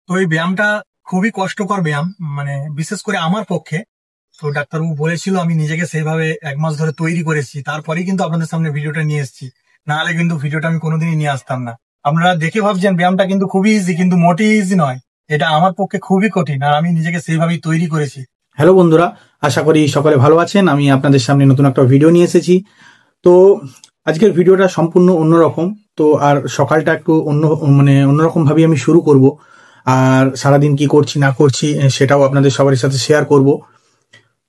তো এই ব্যায়ামটা খুবই কষ্টকর ব্যায়াম, মানে বিশেষ করে আমার পক্ষে। তো ডাক্তারবাবু বলেছিল, আমি নিজেকে সেইভাবে 1 মাস ধরে তৈরি করেছি, তারপরেই কিন্তু আপনাদের সামনে ভিডিওটা নিয়ে এসেছি। নাহলে কিন্তু ভিডিওটা আমি কোনোদিনই নিয়ে আসতাম না। আপনারা দেখে ভাবছেন ব্যায়ামটা কিন্তু খুবই ইজি, কিন্তু মোটেই ইজি নয়। এটা আমার পক্ষে খুবই কঠিন, আর আমি নিজেকে সেইভাবেই তৈরি করেছি। হ্যালো বন্ধুরা, আশা করি সকলে ভালো আছেন। আমি আপনাদের সামনে নতুন একটা ভিডিও নিয়ে এসেছি। তো আজকের ভিডিওটা সম্পূর্ণ অন্যরকম। তো আর সকালটা একটু অন্যরকম ভাবে আমি শুরু করব। আর সারাদিন কি করছি না করছি সেটাও আপনাদের সবার সাথে শেয়ার করব।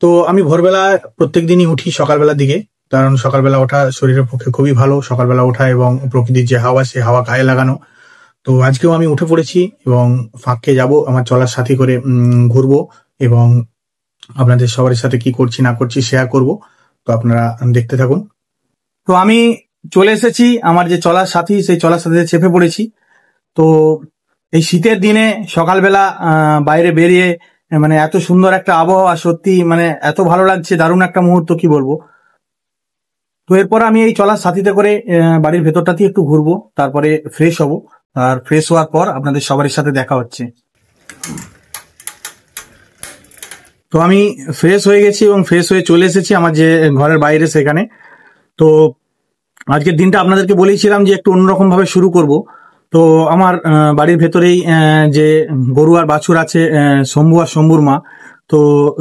তো আমি ভোরবেলা প্রত্যেক দিনই উঠি সকালবেলার দিকে, কারণ সকালবেলা ওঠা শরীরের পক্ষে খুবই ভালো। সকালবেলা ওঠা এবং প্রকৃতির যে হাওয়া, সে হাওয়া গায়ে লাগানো। তো আজকেও আমি উঠে পড়েছি এবং ফাঁককে যাব আমার চলার সাথী করে ঘুরবো এবং আপনাদের সবার সাথে কি করছি না করছি শেয়ার করব। তো আপনারা দেখতে থাকুন। তো আমি চলে এসেছি আমার যে চলার সাথী, সেই চলার সাথীতে চেপে পড়েছি। তো এই শীতের দিনে সকালবেলা বাইরে বেরিয়ে মানে এত সুন্দর একটা আবহাওয়া, সত্যি মানে এত ভালো লাগছে, দারুণ একটা মুহূর্ত, কি বলবো। তো এরপর আমি এই চলার সাথীতে করে বাড়ির ভেতরটাতে একটু ঘুরবো, তারপরে ফ্রেশ হব। আর ফ্রেশ হওয়ার পর আপনাদের সবার সাথে দেখা হচ্ছে। তো আমি ফ্রেশ হয়ে গেছি এবং ফ্রেশ হয়ে চলে এসেছি আমার যে ঘরের বাইরে, সেখানে। তো আজকের দিনটা আপনাদেরকে বলেছিলাম যে একটু অন্যরকম ভাবে শুরু করব। তো আমার বাড়ির ভেতরেই যে গরু আর বাছুর আছে, শম্ভু আর শম্ভুর মা। তো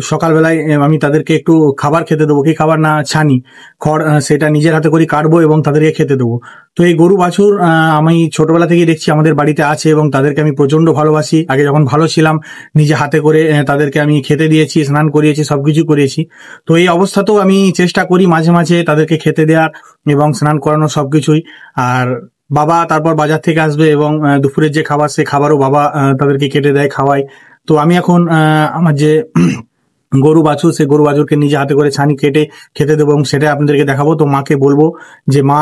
সকালবেলায় আমি তাদেরকে একটু খাবার খেতে দেবো, কি খাবার না, ছানি খড়, সেটা নিজের হাতে করে কাটবো এবং তাদেরকে খেতে দেবো। তো এই গরু বাছুর আমি ছোটবেলা থেকেই দেখছি আমাদের বাড়িতে আছে এবং তাদেরকে আমি প্রচন্ড ভালোবাসি। আগে যখন ভালো ছিলাম নিজে হাতে করে তাদেরকে আমি খেতে দিয়েছি, স্নান করিয়েছি, সবকিছু করিয়েছি। তো এই অবস্থাতেও আমি চেষ্টা করি মাঝে মাঝে তাদেরকে খেতে দেওয়ার এবং স্নান করানো, সবকিছুই। আর বাবা তারপর বাজার থেকে আসবে এবং দুপুরের যে খাবার, সে খাবারও বাবা তাদেরকে কেটে দেয়, খাওয়ায়। তো আমি এখন আমার যে গরু বাছুর, সেই গরু বাছুরকে নিজে হাতে করে ছানি কেটে খেতে দেবো এবং সেটাই আপনাদেরকে দেখাবো। তো মাকে বলবো যে মা,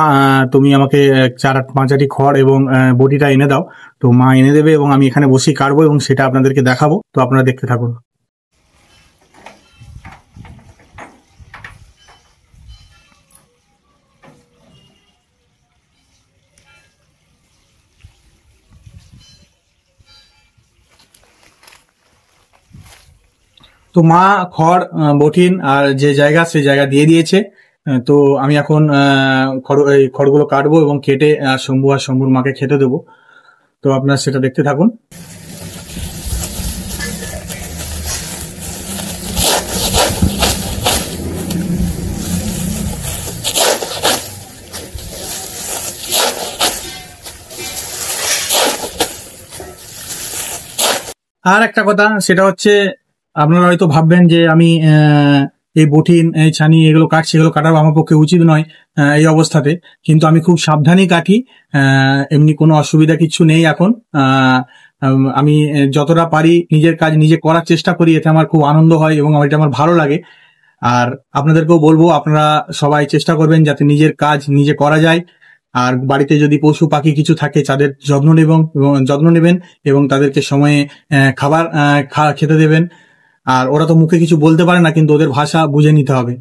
তুমি আমাকে 4-5 খড় এবং বটিটা এনে দাও। তো মা এনে দেবে এবং আমি এখানে বসে কাটবো এবং সেটা আপনাদেরকে দেখাবো। তো আপনারা দেখতে থাকুন। তো মা খড়, বটিন আর যে জায়গা, সেই জায়গা দিয়ে দিয়েছে। তো আমি এখন এই খড়গুলো কাটবো এবং কেটে শম্ভু আর শম্ভুর মাকে খেতে দেবো। তো আপনারা সেটা দেখতে থাকুন। আর একটা কথা, সেটা হচ্ছে আপনারা হয়তো ভাববেন যে আমি এই বটিন, এই ছানি এগুলো কাটছি, এগুলো কাটার আমার পক্ষে উচিত নয় এই অবস্থাতে। কিন্তু আমি খুব সাবধানেই কাটি, এমনি কোনো অসুবিধা কিছু নেই এখন। আমি যতটা পারি নিজের কাজ নিজে করার চেষ্টা করি, এতে আমার খুব আনন্দ হয় এবং এটা আমার ভালো লাগে। আর আপনাদেরকেও বলবো, আপনারা সবাই চেষ্টা করবেন যাতে নিজের কাজ নিজে করা যায়। আর বাড়িতে যদি পশু পাখি কিছু থাকে, তাদের যত্ন নেবেন এবং তাদেরকে সময়ে খাবার খেতে দেবেন। আর ওরা তো মুখে কিছু বলতে পারে না, কিন্তু ওদের ভাষা বুঝে নিতে হবে।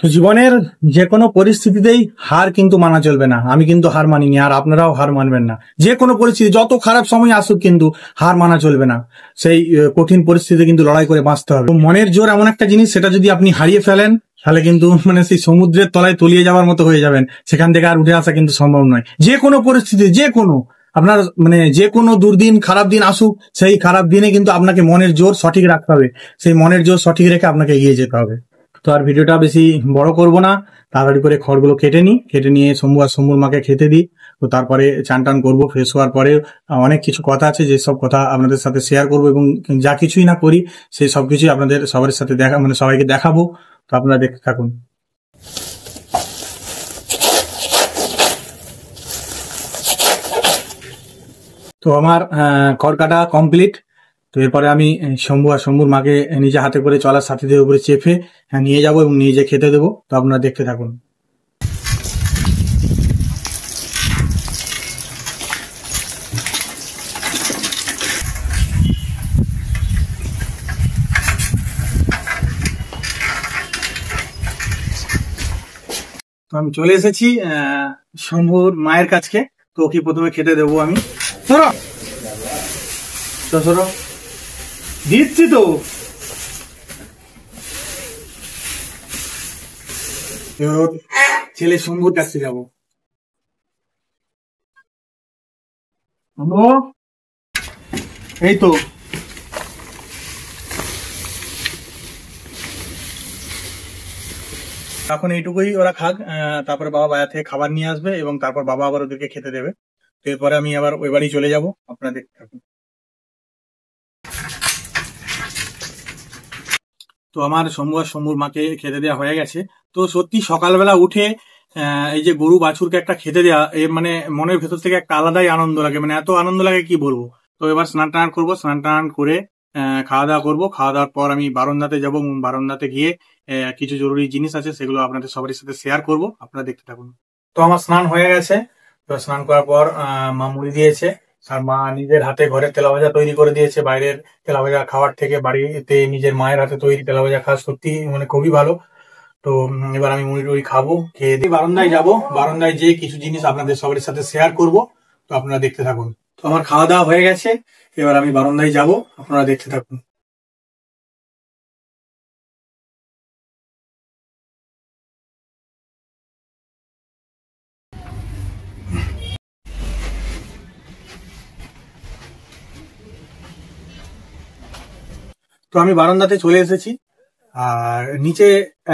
তো জীবনের যে কোনো পরিস্থিতিতেই হার কিন্তু মানা চলবে না। আমি কিন্তু হার মানিনি, আর আপনারাও হার মানবেন না। যে কোনো পরিস্থিতি, যত খারাপ সময় আসুক, কিন্তু হার মানা চলবে না। সেই কঠিন পরিস্থিতিতে কিন্তু লড়াই করে বাঁচতে হবে। মনের জোর এমন একটা জিনিস, সেটা যদি আপনি হারিয়ে ফেলেন, তাহলে কিন্তু মানে সেই সমুদ্রের তলায় তলিয়ে যাওয়ার মতো হয়ে যাবেন। সেখান থেকে আর উঠে আসা কিন্তু সম্ভব নয়। যে কোনো পরিস্থিতি, যে কোনো আপনার মানে যে কোনো দুর্দিন, খারাপ দিন আসুক, সেই খারাপ দিনে কিন্তু আপনাকে মনের জোর সঠিক রাখতে হবে। সেই মনের জোর সঠিক রেখে আপনাকে এগিয়ে যেতে হবে। তো আর ভিডিওটা বেশি বড় করব না, তাড়াতাড়ি করে খড়গুলো কেটে নিয়ে শম্ভু আর শম্ভুর মাকে খেতে দিই। তো তারপরে চান টান করবো। ফ্রেশ হওয়ার পরে অনেক কিছু কথা আছে, যেসব কথা আপনাদের সাথে শেয়ার করবো এবং যা কিছুই না করি সেই সব কিছুই আপনাদের সবার সাথে সবাইকে দেখাবো। তো আপনারা দেখতে থাকুন। তো আমার খড় কাটা কমপ্লিট। তো এরপরে আমি শম্ভু আর শম্ভুর মাকে নিজে হাতে করে চলার সাথীদের উপরে চেপে নিয়ে যাব এবং নিজে খেতে দেবো। তো আপনারা দেখতে থাকুন। তো আমি চলে এসেছি শম্ভুর মায়ের কাছে। তো ওকে প্রথমে খেতে দেবো আমি। ধরো সরো দিচ্ছি তো। ছেলে শম্ভুর কাছে যাবো। এই তো এখন এইটুকুই ওরা খাক, তারপরে বাবা বাইরে থেকে খাবার নিয়ে আসবে এবং তারপর বাবা আবার ওদেরকে খেতে দেবে। তো এরপরে আমি আবার ওই বাড়ি চলে যাব, আপনারা দেখতে থাকুন। তো আমার শম্ভুর মাকে খেতে দেওয়া হয়ে গেছে। তো সত্যি সকালবেলা উঠে এই যে গরু বাছুরকে একটা খেতে দেওয়া, এ মানে মনের ভেতর থেকে একটা আলাদাই আনন্দ লাগে, মানে এত আনন্দ লাগে কি বলবো। তো এবার স্নান টান করবো, স্নান টান করে খাওয়া দাওয়া করবো। খাওয়া দাওয়ার পর আমি বারান্দাতে যাবো, বারান্দাতে গিয়ে কিছু জরুরি জিনিস আছে সেগুলো আপনাদের সবার সাথে শেয়ার করব, আপনারা দেখতে থাকুন। তো আমার স্নান হয়ে গেছে। তো স্নান করার পর মা মুড়ি দিয়েছে, আর মা নিজের হাতে ঘরে তেলা ভাজা তৈরি করে দিয়েছে। বাইরের তেলা ভাজা খাওয়ার থেকে বাড়িতে নিজের মায়ের হাতে তৈরি তেলা ভাজা খাওয়া সত্যি মানে খুবই ভালো। তো এবার আমি মুড়ি টুড়ি খাবো, খেয়ে দিয়ে বারান্দায় যাবো। বারান্দায় যেয়ে কিছু জিনিস আপনাদের সবার সাথে শেয়ার করব, তো আপনারা দেখতে থাকুন। তো আমার খাওয়া দাওয়া হয়ে গেছে, এবার আমি বারান্দায় যাব, আপনারা দেখতে থাকুন। তো আমি বারান্দাতে চলে এসেছি, আর নিচে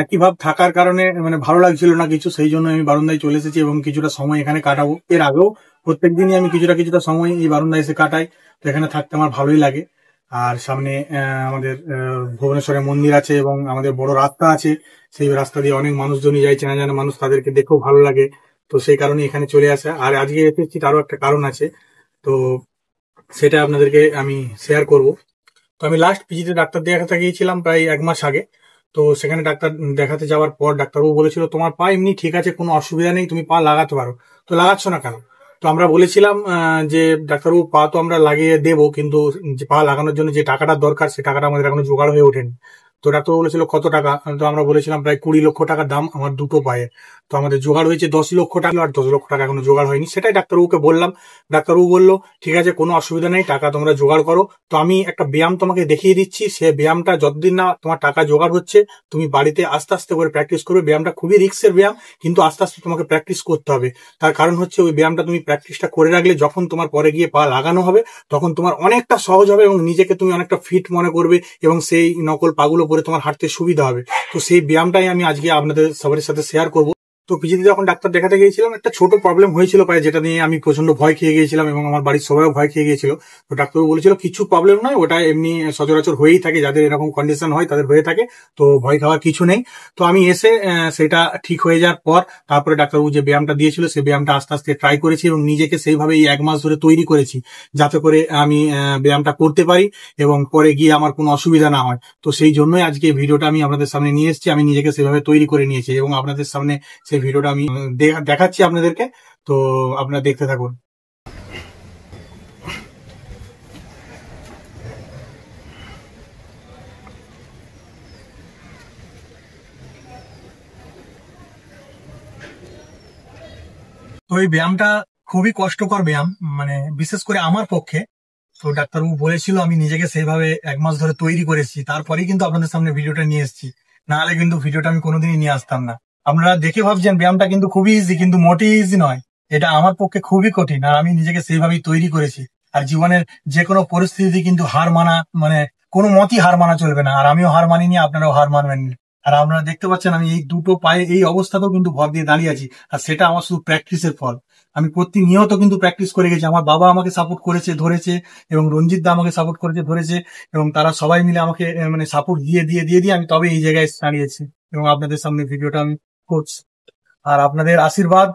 একই ভাব থাকার কারণে মানে ভালো লাগছিল না কিছু, সেই জন্য আমি বারান্দায় চলে এসেছি এবং কিছুটা সময় এখানে কাটাবো। এর আগেও প্রত্যেকদিনই আমি কিছুটা সময় এই বারান্দায় এসে কাটাই, তো এখানে থাকতে আমার ভালোই লাগে। আর সামনে আমাদের ভুবনেশ্বরের মন্দির আছে এবং আমাদের বড় রাস্তা আছে, সেই রাস্তা দিয়ে অনেক মানুষজনই যায়, চেনা জানা মানুষ, তাদেরকে দেখেও ভালো লাগে। তো সেই কারণে এখানে চলে আসা। আর আজকে এসেছি তারও একটা কারণ আছে, তো সেটা আপনাদেরকে আমি শেয়ার করব। তো আমি লাস্ট পিজিতে ডাক্তার দেখাতে গিয়েছিলাম প্রায় 1 মাস আগে। তো সেখানে ডাক্তার দেখাতে যাওয়ার পর ডাক্তারবাবু বলেছিল তোমার পা এমনি ঠিক আছে, কোনো অসুবিধা নেই, তুমি পা লাগাতে পারো। তো লাগাচ্ছ না কেন? তো আমরা বলেছিলাম যে ডাক্তারবাবু পা তো আমরা লাগিয়ে দেবো, কিন্তু যে পা লাগানোর জন্য যে টাকাটা দরকার সে টাকাটা আমাদের এখনো জোগাড় হয়ে ওঠেনি। তো ডাক্তারবাবু বলেছিল কত টাকা? তো আমরা বলেছিলাম প্রায় 20 লক্ষ টাকার দাম আমার দুটো পায়ে। তো আমাদের জোগাড় হয়েছে 10 লক্ষ টাকা, আর 10 লক্ষ টাকা এখনো জোগাড় হয়নি। সেটাই ডাক্তারবাবুকে বললাম। ডাক্তারবাবু বললো ঠিক আছে, কোনো অসুবিধা নেই, টাকা তোমরা জোগাড় করো। তো আমি একটা ব্যায়াম তোমাকে দেখিয়ে দিচ্ছি, সে ব্যায়ামটা যতদিন না তোমার টাকা জোগাড় হচ্ছে তুমি বাড়িতে আস্তে আস্তে করে প্র্যাকটিস করবে। ব্যায়ামটা খুবই রিস্কের ব্যায়াম, কিন্তু আস্তে আস্তে তোমাকে প্র্যাকটিস করতে হবে। তার কারণ হচ্ছে ওই ব্যায়ামটা তুমি প্র্যাকটিসটা করে রাখলে যখন তোমার পরে গিয়ে পা লাগানো হবে তখন তোমার অনেকটা সহজ হবে এবং নিজেকে তুমি অনেকটা ফিট মনে করবে এবং সেই নকল পাগুলো পরে তোমার হাঁটতে সুবিধা হবে। তো সেই ব্যায়ামটাই আমি আজকে আপনাদের সবার সাথে শেয়ার করবো। তো পিজিতে যখন ডাক্তার দেখাতে গিয়েছিলাম একটা ছোট প্রবলেম হয়েছিল পায়ে, যেটা নিয়ে আমি প্রচন্ড ভয় খেয়ে গিয়েছিলাম এবং আমার বাড়ির সবাইও ভয় খেয়ে গিয়েছিল। তো ডাক্তারবাবু বলেছিল কিছু প্রবলেম নয়, ওটা এমনি সচরাচর হয়েই থাকে, যাদের এরকম কন্ডিশন হয় তাদের হয়ে থাকে, তো ভয় খাওয়ার কিছু নেই। তো আমি এসে সেটা ঠিক হয়ে যাওয়ার পর তারপরে ডাক্তারবাবু যে ব্যায়ামটা দিয়েছিল সেই ব্যায়ামটা আস্তে আস্তে ট্রাই করেছি এবং নিজেকে সেইভাবে এই 1 মাস ধরে তৈরি করেছি যাতে করে আমি ব্যায়ামটা করতে পারি এবং পরে গিয়ে আমার কোনো অসুবিধা না হয়। তো সেই জন্যই আজকে ভিডিওটা আমি আপনাদের সামনে নিয়ে এসেছি। আমি নিজেকে সেভাবে তৈরি করে নিয়েছি এবং আপনাদের সামনে সেই ভিডিওটা আমি দেখাচ্ছি আপনাদেরকে, তো আপনারা দেখতে থাকুন। তো এই ব্যায়ামটা খুবই কষ্টকর ব্যায়াম, মানে বিশেষ করে আমার পক্ষে। তো ডাক্তারবাবু বলেছিল, আমি নিজেকে সেইভাবে 1 মাস ধরে তৈরি করেছি, তারপরেই কিন্তু আপনাদের সামনে ভিডিওটা নিয়ে এসেছি, নাহলে কিন্তু ভিডিওটা আমি কোনোদিনই নিয়ে আসতাম না। আপনারা দেখে ভাবছেন ব্যায়ামটা কিন্তু খুবই ইজি, কিন্তু মোটেই ইজি নয়। এটা আমার পক্ষে খুবই কঠিন, আর আমি নিজেকে সেইভাবেই তৈরি করেছি। আর জীবনের যে কোনো পরিস্থিতি কিন্তু হার মানা মানে কোনো মতেই হার মানা চলবে না, আর আমিও হার মানিনি, আপনারাও হার মানবেন না। আর আপনারা দেখতে পাচ্ছেন আমি এই দুটো পায়ে এই অবস্থাতেও কিন্তু ভর দিয়ে দাঁড়িয়ে আছি, আর সেটা আমার শুধু প্র্যাকটিসের ফল। আমি প্রতিনিয়ত কিন্তু প্র্যাকটিস করে গেছি। আমার বাবা আমাকে সাপোর্ট করেছে, ধরেছে, এবং রঞ্জিত দা আমাকে সাপোর্ট করেছে, ধরেছে, এবং তারা সবাই মিলে আমাকে মানে সাপোর্ট দিয়ে আমি তবে এই জায়গায় দাঁড়িয়েছি এবং আপনাদের সামনে ভিডিওটা আমি করছি। আর আপনাদের আশীর্বাদ,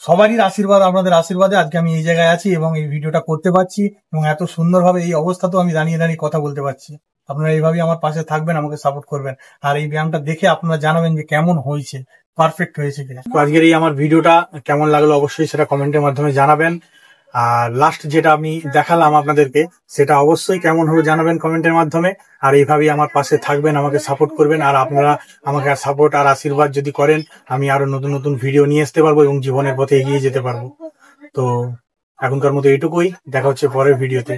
সবারই আশীর্বাদ, আপনাদের আশীর্বাদে আজকে আমি এই জায়গায় আছি এবং এই ভিডিওটা করতে পারছি এবং এত সুন্দরভাবে এই অবস্থাতেও আমি দাঁড়িয়ে দাঁড়িয়ে কথা বলতে পারছি। আপনারা এইভাবেই আমার পাশে থাকবেন, আমাকে সাপোর্ট করবেন, আর এই ব্যায়ামটা দেখে আপনারা জানাবেন যে কেমন হয়েছে, পারফেক্ট হয়েছে কিনা। তো আজকের এই আমার ভিডিওটা কেমন লাগলো অবশ্যই সেটা কমেন্টের মাধ্যমে জানাবেন। আর লাস্ট যেটা আমি দেখালাম আপনাদেরকে সেটা অবশ্যই কেমন হলো জানাবেন কমেন্টের মাধ্যমে। আর এইভাবেই আমার পাশে থাকবেন, আমাকে সাপোর্ট করবেন, আর আপনারা আমাকে সাপোর্ট আর আশীর্বাদ যদি করেন আমি আরো নতুন নতুন ভিডিও নিয়ে আসতে পারবো এবং জীবনের পথে এগিয়ে যেতে পারবো। তো এখনকার মতো এইটুকুই, দেখা হচ্ছে পরের ভিডিওতে।